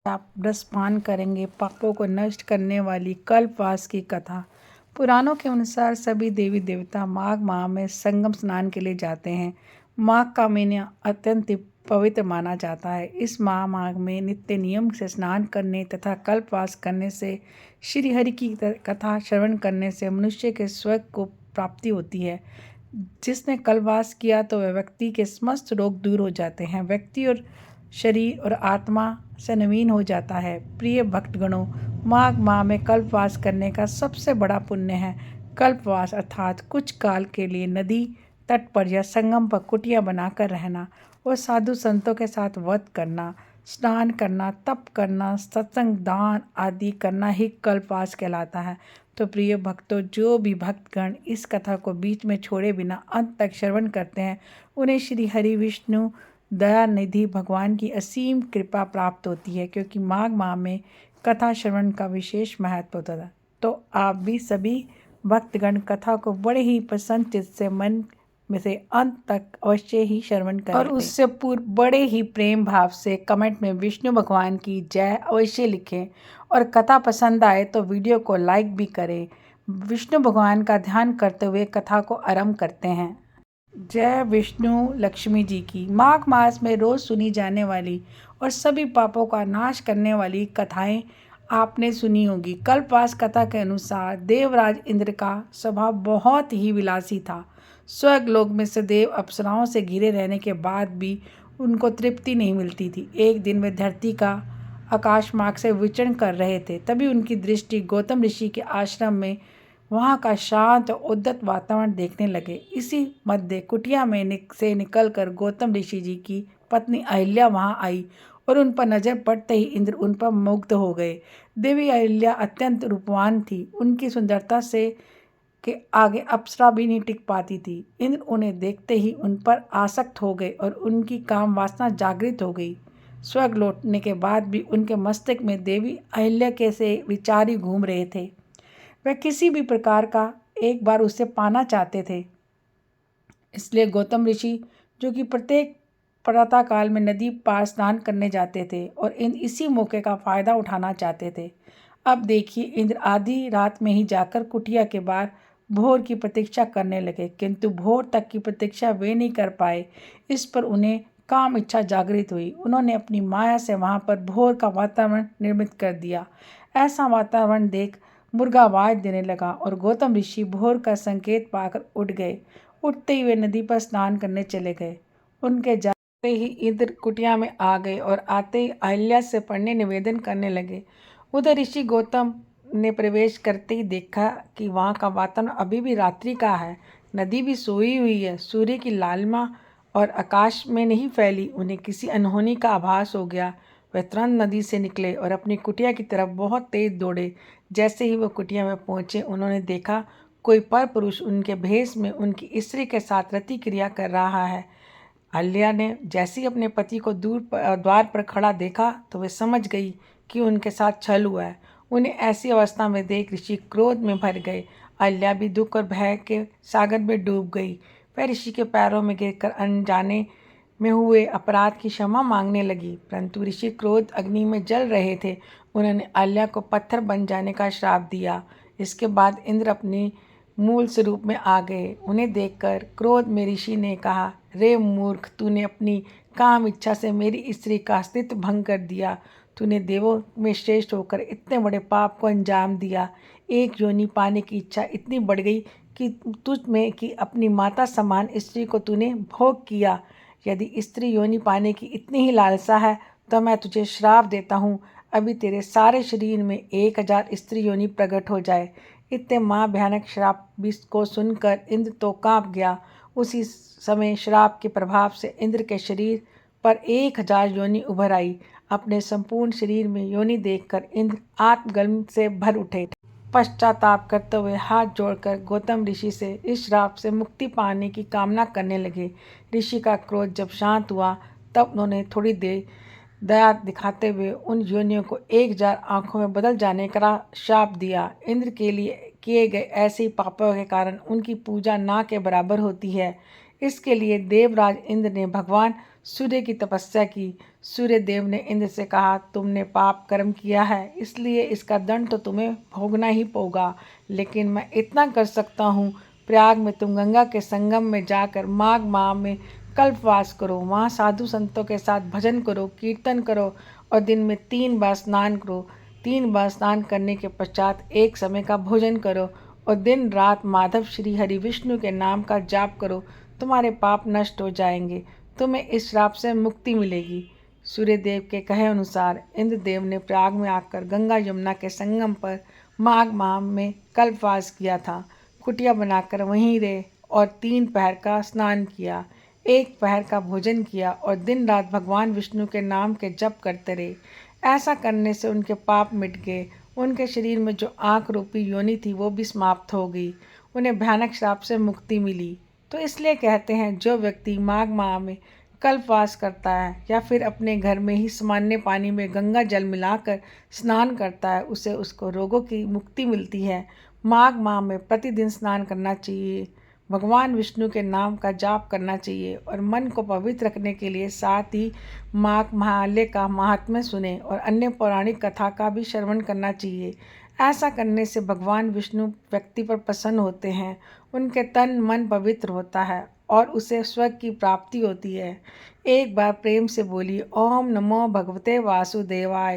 आप रसपान करेंगे पापों को नष्ट करने वाली कल्पवास की कथा। पुराणों के अनुसार सभी देवी देवता माघ माह में संगम स्नान के लिए जाते हैं। माघ का महीना अत्यंत पवित्र माना जाता है। इस माघ में नित्य नियम से स्नान करने तथा कल्पवास करने से श्री हरि की कथा श्रवण करने से मनुष्य के स्वर्ग को प्राप्ति होती है। जिसने कल्पवास किया तो वह व्यक्ति के समस्त रोग दूर हो जाते हैं। व्यक्ति और शरीर और आत्मा से नवीन हो जाता है। प्रिय भक्तगणों, माघ माह में कल्पवास करने का सबसे बड़ा पुण्य है। कल्पवास अर्थात कुछ काल के लिए नदी तट पर या संगम पर कुटिया बनाकर रहना और साधु संतों के साथ व्रत करना, स्नान करना, तप करना, सत्संग, दान आदि करना ही कल्पवास कहलाता है। तो प्रिय भक्तों, जो भी भक्तगण इस कथा को बीच में छोड़े बिना अंत तक श्रवण करते हैं, उन्हें श्री हरि विष्णु दयानिधि भगवान की असीम कृपा प्राप्त होती है, क्योंकि माघ माह में कथा श्रवण का विशेष महत्व होता है। तो आप भी सभी भक्तगण कथा को बड़े ही प्रसन्न चित्त से मन में से अंत तक अवश्य ही श्रवण करें और उससे पूर्व बड़े ही प्रेम भाव से कमेंट में विष्णु भगवान की जय अवश्य लिखें और कथा पसंद आए तो वीडियो को लाइक भी करें। विष्णु भगवान का ध्यान करते हुए कथा को आरंभ करते हैं। जय विष्णु लक्ष्मी जी की। माघ मास में रोज सुनी जाने वाली और सभी पापों का नाश करने वाली कथाएं आपने सुनी होगी। कल्पवास कथा के अनुसार देवराज इंद्र का स्वभाव बहुत ही विलासी था। स्वर्ग लोक में सदैव अप्सराओं से घिरे रहने के बाद भी उनको तृप्ति नहीं मिलती थी। एक दिन वे धरती का आकाश मार्ग से विचरण कर रहे थे, तभी उनकी दृष्टि गौतम ऋषि के आश्रम में वहाँ का शांत और उद्दत वातावरण देखने लगे। इसी मध्य कुटिया में से निकलकर गौतम ऋषि जी की पत्नी अहिल्या वहाँ आई और उन पर नजर पड़ते ही इंद्र उन पर मुग्ध हो गए। देवी अहिल्या अत्यंत रूपवान थी। उनकी सुंदरता से के आगे अप्सरा भी नहीं टिक पाती थी। इंद्र उन्हें देखते ही उन पर आसक्त हो गए और उनकी काम वासना जागृत हो गई। स्वर्ग लौटने के बाद भी उनके मस्तक में देवी अहिल्या के से विचार ही घूम रहे थे। वह किसी भी प्रकार का एक बार उसे पाना चाहते थे। इसलिए गौतम ऋषि, जो कि प्रत्येक प्रातः काल में नदी पार स्नान करने जाते थे और इसी मौके का फायदा उठाना चाहते थे। अब देखिए, इंद्र आधी रात में ही जाकर कुटिया के बाहर भोर की प्रतीक्षा करने लगे, किंतु भोर तक की प्रतीक्षा वे नहीं कर पाए। इस पर उन्हें काम इच्छा जागृत हुई। उन्होंने अपनी माया से वहां पर भोर का वातावरण निर्मित कर दिया। ऐसा वातावरण देख मुर्गा आवाज देने लगा और गौतम ऋषि भोर का संकेत पाकर उठ गए। उठते ही वे नदी पर स्नान करने चले गए। उनके जाते ही इंद्र कुटिया में आ गए और आते ही अहिल्या से पढ़ने निवेदन करने लगे। उधर ऋषि गौतम ने प्रवेश करते ही देखा कि वहाँ का वातावरण अभी भी रात्रि का है। नदी भी सोई हुई है। सूर्य की लालिमा और आकाश में नहीं फैली। उन्हें किसी अनहोनी का आभास हो गया। वे तुरंत नदी से निकले और अपनी कुटिया की तरफ बहुत तेज दौड़े। जैसे ही वो कुटिया में पहुंचे, उन्होंने देखा कोई पर पुरुष उनके भेष में उनकी स्त्री के साथ रति क्रिया कर रहा है। अहिल्या ने जैसे ही अपने पति को द्वार पर खड़ा देखा तो वे समझ गई कि उनके साथ छल हुआ है। उन्हें ऐसी अवस्था में देख ऋषि क्रोध में भर गए। अहिल्या भी दुख और भय के सागर में डूब गई। वह ऋषि के पैरों में गिरकर अनजाने में हुए अपराध की क्षमा मांगने लगी, परंतु ऋषि क्रोध अग्नि में जल रहे थे। उन्होंने अहिल्या को पत्थर बन जाने का श्राप दिया। इसके बाद इंद्र अपनी मूल स्वरूप में आ गए। उन्हें देखकर क्रोध में ऋषि ने कहा, रे मूर्ख, तूने अपनी काम इच्छा से मेरी स्त्री का अस्तित्व भंग कर दिया। तूने देवों में श्रेष्ठ होकर इतने बड़े पाप को अंजाम दिया। एक योनि पाने की इच्छा इतनी बढ़ गई कि तुझ में कि अपनी माता समान स्त्री को तूने भोग किया। यदि स्त्री योनि पाने की इतनी ही लालसा है तो मैं तुझे श्राप देता हूँ, अभी तेरे सारे शरीर में 1000 स्त्री योनि प्रकट हो जाए। इतने महाभयानक श्राप को सुनकर इंद्र तो कांप गया। उसी समय श्राप के प्रभाव से इंद्र के शरीर पर 1000 योनि उभर आई। अपने संपूर्ण शरीर में योनि देखकर इंद्र आत्मगर्व से भर उठे। पश्चाताप करते हुए हाथ जोड़कर गौतम ऋषि से इस श्राप से मुक्ति पाने की कामना करने लगे। ऋषि का क्रोध जब शांत हुआ तब उन्होंने थोड़ी देर दया दिखाते हुए उन योनियों को 1000 आंखों में बदल जाने का शाप दिया। इंद्र के लिए किए गए ऐसे ही पापों के कारण उनकी पूजा ना के बराबर होती है। इसके लिए देवराज इंद्र ने भगवान सूर्य की तपस्या की। सूर्य देव ने इंद्र से कहा, तुमने पाप कर्म किया है, इसलिए इसका दंड तो तुम्हें भोगना ही होगा, लेकिन मैं इतना कर सकता हूँ, प्रयाग में तुम गंगा के संगम में जाकर माघ माह में कल्पवास करो। वहाँ साधु संतों के साथ भजन करो, कीर्तन करो और दिन में 3 बार स्नान करो। 3 बार स्नान करने के पश्चात एक समय का भोजन करो और दिन रात माधव श्री हरि विष्णु के नाम का जाप करो। तुम्हारे पाप नष्ट हो जाएंगे, तुम्हें इस श्राप से मुक्ति मिलेगी। सूर्यदेव के कहे अनुसार इंद्रदेव ने प्रयाग में आकर गंगा यमुना के संगम पर माघ माह में कल्पवास किया था। कुटिया बनाकर वहीं रहे और 3 पहर का स्नान किया, 1 पहर का भोजन किया और दिन रात भगवान विष्णु के नाम के जप करते रहे। ऐसा करने से उनके पाप मिट गए। उनके शरीर में जो आँख रूपी योनि थी वो भी समाप्त हो गई। उन्हें भयानक श्राप से मुक्ति मिली। तो इसलिए कहते हैं, जो व्यक्ति माघ माह में कल्पवास करता है या फिर अपने घर में ही सामान्य पानी में गंगा जल मिलाकर स्नान करता है, उसे उसको रोगों की मुक्ति मिलती है। माघ माह में प्रतिदिन स्नान करना चाहिए, भगवान विष्णु के नाम का जाप करना चाहिए और मन को पवित्र रखने के लिए साथ ही माघ महालय का महात्म्य सुने और अन्य पौराणिक कथा का भी श्रवण करना चाहिए। ऐसा करने से भगवान विष्णु व्यक्ति पर प्रसन्न होते हैं, उनके तन मन पवित्र होता है और उसे स्वर्ग की प्राप्ति होती है। एक बार प्रेम से बोली, ओम नमो भगवते वासुदेवाय।